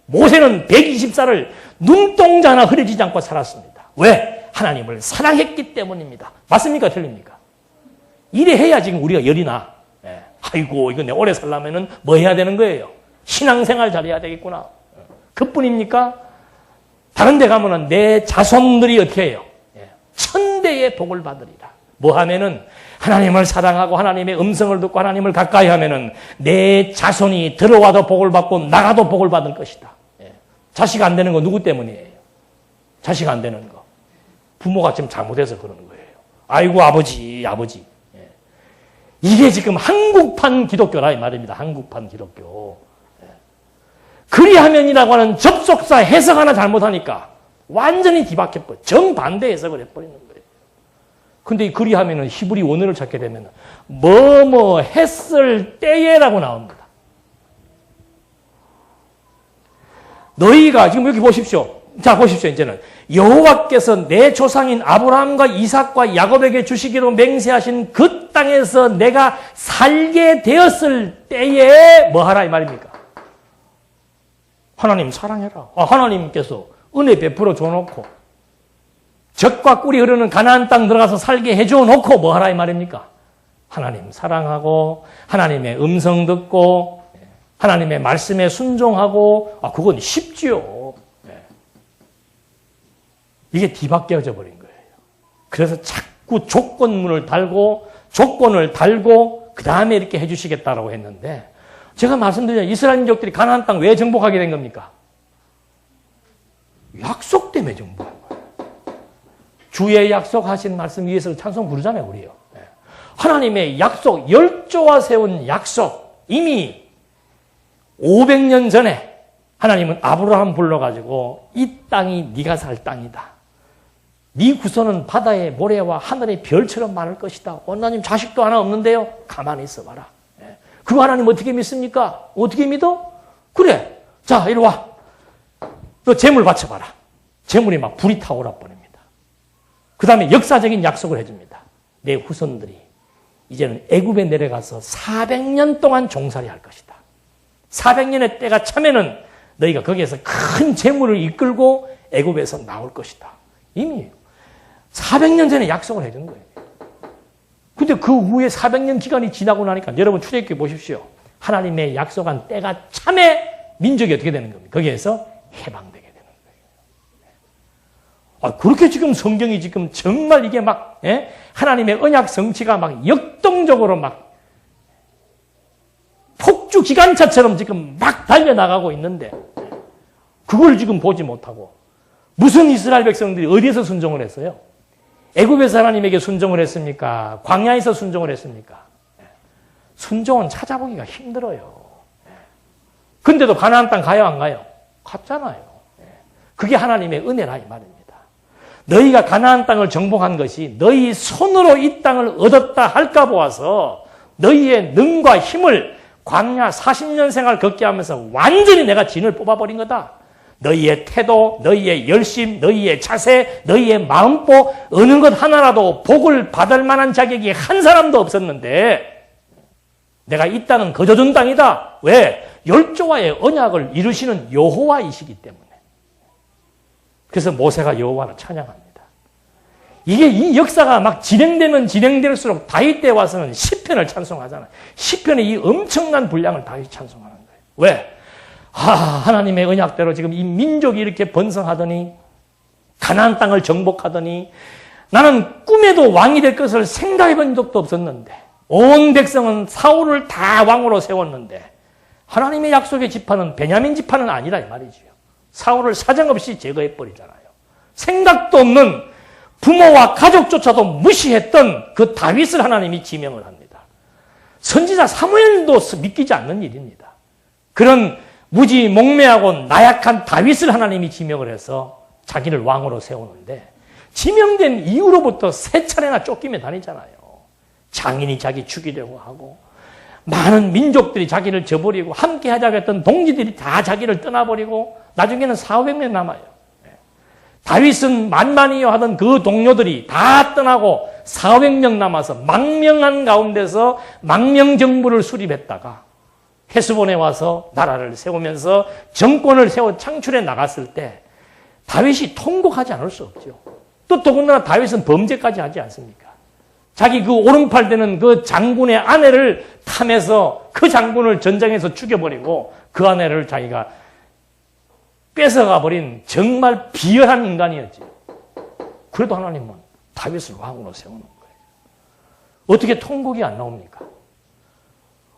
모세는 120살을 눈동자 하나 흐려지지 않고 살았습니다. 왜? 하나님을 사랑했기 때문입니다. 맞습니까? 틀립니까? 이래 해야 지금 우리가 열이 나. 아이고, 이거 내 오래 살려면은 뭐 해야 되는 거예요? 신앙생활 잘해야 되겠구나. 그뿐입니까? 다른 데 가면은 내 자손들이 어떻게 해요? 천대의 복을 받으리라. 뭐 하면은 하나님을 사랑하고 하나님의 음성을 듣고 하나님을 가까이 하면은 내 자손이 들어와도 복을 받고 나가도 복을 받을 것이다. 자식 안 되는 거 누구 때문이에요? 자식 안 되는 거. 부모가 지금 잘못해서 그러는 거예요. 아이고, 아버지. 이게 지금 한국판 기독교라 이 말입니다. 한국판 기독교. 그리하면이라고 하는 접속사 해석 하나 잘못하니까 완전히 뒤바뀌어버려. 정반대 해석을 해버리는 거예요. 근데 이 그리하면은 히브리 원어를 찾게 되면 뭐뭐 했을 때에라고 나옵니다. 너희가 지금 여기 보십시오. 자, 보십시오. 이제는 여호와께서 내 조상인 아브라함과 이삭과 야곱에게 주시기로 맹세하신 그 땅에서 내가 살게 되었을 때에 뭐 하라 이 말입니까? 하나님 사랑해라. 하나님께서 은혜 베풀어 줘놓고 젖과 꿀이 흐르는 가나안 땅 들어가서 살게 해줘 놓고 뭐 하라 이 말입니까? 하나님 사랑하고 하나님의 음성 듣고 하나님의 말씀에 순종하고 그건 쉽지요. 이게 뒤바뀌어져 버린 거예요. 그래서 자꾸 조건을 달고 그 다음에 이렇게 해주시겠다라고 했는데 제가 말씀드린 이스라엘 민족들이 가나안 땅 왜 정복하게 된 겁니까? 약속 때문에 정복한 거예요. 주의 약속하신 말씀 위에서 찬송 부르잖아요, 우리요. 하나님의 약속, 열조와 세운 약속, 이미 500년 전에 하나님은 아브라함 불러가지고 이 땅이 네가 살 땅이다. 네 후손은 바다의 모래와 하늘의 별처럼 많을 것이다. 하나님 자식도 하나 없는데요. 가만히 있어봐라. 그거 하나님 어떻게 믿습니까? 어떻게 믿어? 그래. 자, 이리 와. 너 재물 바쳐봐라. 재물이 막 불이 타오라 버립니다. 그 다음에 역사적인 약속을 해줍니다. 내 후손들이 이제는 애굽에 내려가서 400년 동안 종살이 할 것이다. 400년의 때가 차면은 너희가 거기에서 큰 재물을 이끌고 애굽에서 나올 것이다. 이미 400년 전에 약속을 해준 거예요. 근데 그 후에 400년 기간이 지나고 나니까 여러분 출애굽기 보십시오. 하나님의 약속한 때가 참에 민족이 어떻게 되는 겁니까? 거기에서 해방되게 되는 거예요. 그렇게 지금 성경이 지금 정말 이게 막 하나님의 언약 성취가 막 역동적으로 막 폭주 기관차처럼 지금 막 달려나가고 있는데 그걸 지금 보지 못하고 무슨 이스라엘 백성들이 어디에서 순종을 했어요? 애굽에서 하나님에게 순종을 했습니까? 광야에서 순종을 했습니까? 순종은 찾아보기가 힘들어요. 근데도 가나안 땅 가요, 안 가요? 갔잖아요. 그게 하나님의 은혜라 이 말입니다. 너희가 가나안 땅을 정복한 것이 너희 손으로 이 땅을 얻었다 할까 보아서 너희의 능과 힘을 광야 40년 생활 걷게 하면서 완전히 내가 진을 뽑아버린 거다. 너희의 태도, 너희의 열심, 너희의 자세, 너희의 마음보 어느 것 하나라도 복을 받을 만한 자격이 한 사람도 없었는데 내가 이 땅은 거저준 땅이다. 왜? 열조와의 언약을 이루시는 여호와이시기 때문에. 그래서 모세가 여호와를 찬양합니다. 이게 이 역사가 막 진행되면 진행될수록 다윗 때 와서는 시편을 찬송하잖아요. 시편의 이 엄청난 분량을 다윗이 찬송하는 거예요. 왜? 하나님의 언약대로 지금 이 민족이 이렇게 번성하더니 가나안 땅을 정복하더니 나는 꿈에도 왕이 될 것을 생각해 본 적도 없었는데 온 백성은 사울을 다 왕으로 세웠는데 하나님의 약속의 지파는 베냐민 지파는 아니라 이 말이지요. 사울을 사정없이 제거해 버리잖아요. 생각도 없는 부모와 가족조차도 무시했던 그 다윗을 하나님이 지명을 합니다. 선지자 사무엘도 믿기지 않는 일입니다. 그런 무지몽매하고 나약한 다윗을 하나님이 지명을 해서 자기를 왕으로 세우는데 지명된 이후로부터 세 차례나 쫓기며 다니잖아요. 장인이 자기 죽이려고 하고 많은 민족들이 자기를 저버리고 함께 하자고 했던 동지들이 다 자기를 떠나버리고 나중에는 400명 남아요. 다윗은 만만이요 하던 그 동료들이 다 떠나고 400명 남아서 망명한 가운데서 망명정부를 수립했다가 헤스본에 와서 나라를 세우면서 정권을 세워 창출해 나갔을 때 다윗이 통곡하지 않을 수 없죠. 또 더군다나 다윗은 범죄까지 하지 않습니까? 자기 그 오른팔 되는 그 장군의 아내를 탐해서 그 장군을 전장에서 죽여버리고 그 아내를 자기가 뺏어가 버린 정말 비열한 인간이었지. 그래도 하나님은 다윗을 왕으로 세우는 거예요. 어떻게 통곡이 안 나옵니까?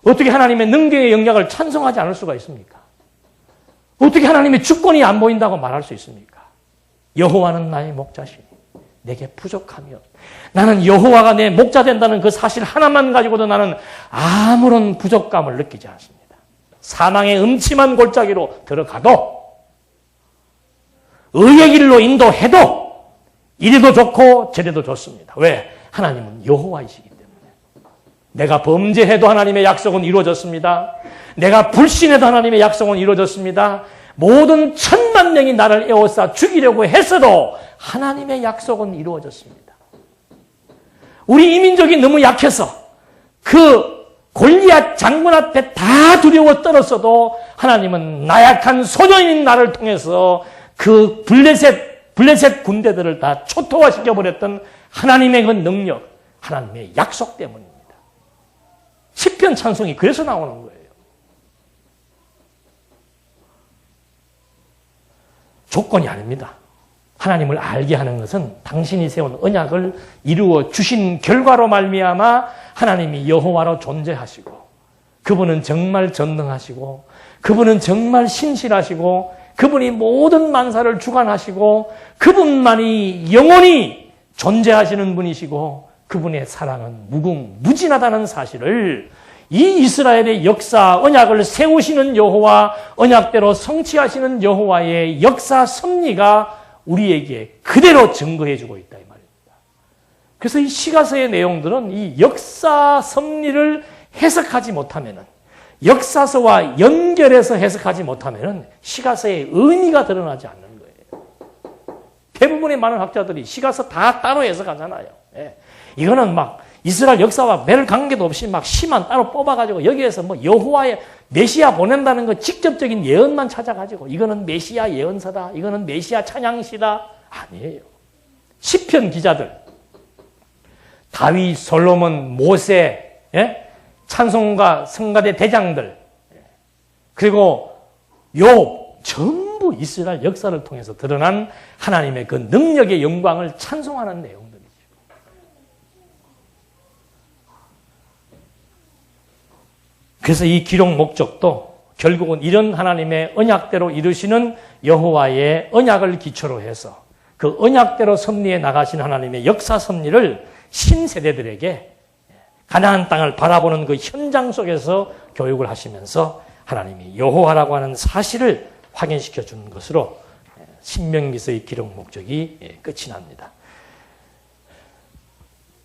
어떻게 하나님의 능력의 영역을 찬송하지 않을 수가 있습니까? 어떻게 하나님의 주권이 안 보인다고 말할 수 있습니까? 여호와는 나의 목자시니 내게 부족함이 없다. 나는 여호와가 내 목자 된다는 그 사실 하나만 가지고도 나는 아무런 부족감을 느끼지 않습니다. 사망의 음침한 골짜기로 들어가도 의의 길로 인도해도 이래도 좋고 저래도 좋습니다. 왜? 하나님은 여호와이시기 때문에. 내가 범죄해도 하나님의 약속은 이루어졌습니다. 내가 불신해도 하나님의 약속은 이루어졌습니다. 모든 1,000만 명이 나를 에워싸 죽이려고 했어도 하나님의 약속은 이루어졌습니다. 우리 이민족이 너무 약해서 그 골리앗 장군 앞에 다 두려워 떨었어도 하나님은 나약한 소년인 나를 통해서 그 블레셋 군대들을 다 초토화시켜버렸던 하나님의 그 능력, 하나님의 약속 때문입니다. 시편 찬송이 그래서 나오는 거예요. 조건이 아닙니다. 하나님을 알게 하는 것은 당신이 세운 언약을 이루어 주신 결과로 말미암아 하나님이 여호와로 존재하시고 그분은 정말 전능하시고 그분은 정말 신실하시고 그분이 모든 만사를 주관하시고 그분만이 영원히 존재하시는 분이시고 그분의 사랑은 무궁무진하다는 사실을 이 이스라엘의 역사, 언약을 세우시는 여호와, 언약대로 성취하시는 여호와의 역사 섭리가 우리에게 그대로 증거해주고 있다 이 말입니다. 그래서 이 시가서의 내용들은 이 역사 섭리를 해석하지 못하면은 역사서와 연결해서 해석하지 못하면은 시가서의 의미가 드러나지 않는 거예요. 대부분의 많은 학자들이 시가서 다 따로 해석하잖아요. 예. 이거는 막 이스라엘 역사와 별 관계도 없이 막 시만 따로 뽑아가지고 여기에서 뭐 여호와의 메시아 보낸다는 거 직접적인 예언만 찾아가지고 이거는 메시아 예언서다. 이거는 메시아 찬양시다. 아니에요. 시편 기자들, 다윗, 솔로몬, 모세, 예? 찬송가, 성가대 대장들, 그리고 욥, 전부 이스라엘 역사를 통해서 드러난 하나님의 그 능력의 영광을 찬송하는 내용들이죠. 그래서 이 기록 목적도 결국은 이런 하나님의 언약대로 이루시는 여호와의 언약을 기초로 해서 그 언약대로 섭리해 나가신 하나님의 역사 섭리를 신세대들에게 가나안 땅을 바라보는 그 현장 속에서 교육을 하시면서 하나님이 여호와라고 하는 사실을 확인시켜 주는 것으로 신명기서의 기록 목적이 끝이 납니다.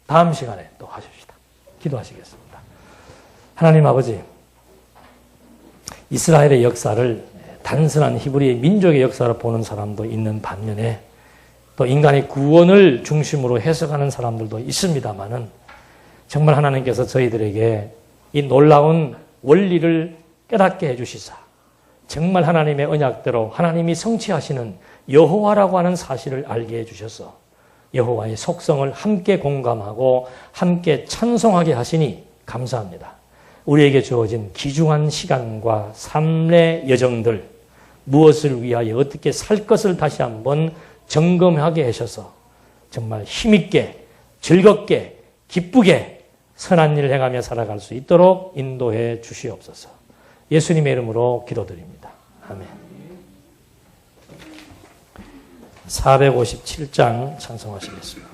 다음 시간에 또 하십시다. 기도하시겠습니다. 하나님 아버지, 이스라엘의 역사를 단순한 히브리의 민족의 역사로 보는 사람도 있는 반면에 또 인간의 구원을 중심으로 해석하는 사람들도 있습니다만은 정말 하나님께서 저희들에게 이 놀라운 원리를 깨닫게 해주시사 정말 하나님의 언약대로 하나님이 성취하시는 여호와라고 하는 사실을 알게 해주셔서 여호와의 속성을 함께 공감하고 함께 찬송하게 하시니 감사합니다. 우리에게 주어진 귀중한 시간과 삶의 여정들, 무엇을 위하여 어떻게 살 것을 다시 한번 점검하게 하셔서 정말 힘있게, 즐겁게, 기쁘게 선한 일을 행하며 살아갈 수 있도록 인도해 주시옵소서. 예수님의 이름으로 기도드립니다. 아멘. 457장 찬송하시겠습니다.